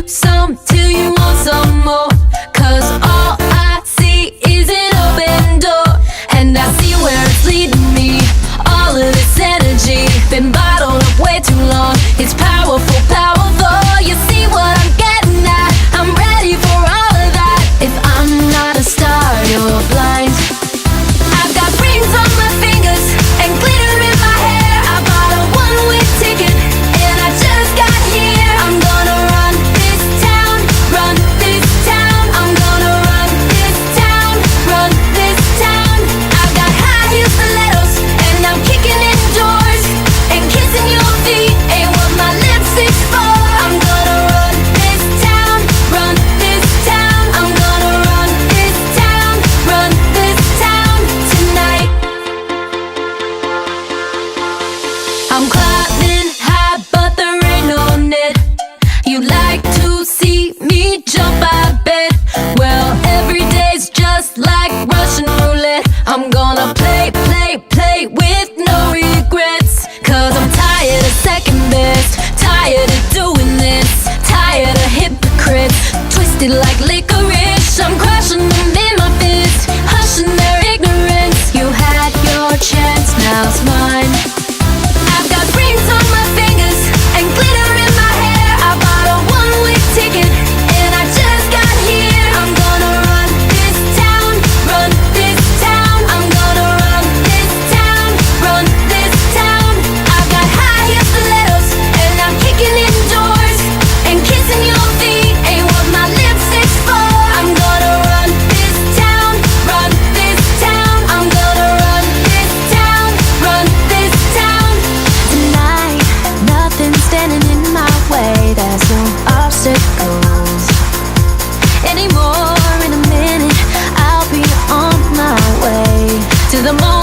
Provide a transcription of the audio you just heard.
some till you want some more. 'Cause all I see is an open door, and I see where it's leading me. All of this energy been bottled up way too long. It's powerful, powerful. You see what I'm getting at? I'm ready for all of that. If I'm not a star, you're blind. I've got rings on my fingers and glitter in my hair. I bought a one-way ticket and I just got here. I'm gonna run this town, run this town. I'm gonna run this town, run this town. I've got high heel stilettos and I'm kicking in doors, and kissing your feet ain't what my lipstick's for. I'm gonna run this town, run this town. I'm gonna run this town, run this town tonight. I'm climbing high, but there ain't no net. You like to see me jump, I bet. Well, every day's just like Russian roulette. I'm gonna play, play, play with no regrets. 'Cause I'm tired of second best, tired of doing this, tired of hypocrites, twisted like licorice. I'm crushing them in my fist, hushing their ignorance. You had your chance, now it's mine. I've got rings on my fingers and glitter in my hair. I bought a one-way ticket and I just got here. I'm gonna run this town, run this town. I'm gonna run this town, run this town. I've got high heel stilettos and I'm kicking in doors, and kissing your feet ain't what my lipstick's for. I'm gonna run this town, run this town. I'm gonna run this town, run this town tonight. Nothing's standing in my way. There's no obstacles anymore. In a minute, I'll be on my way to the morning.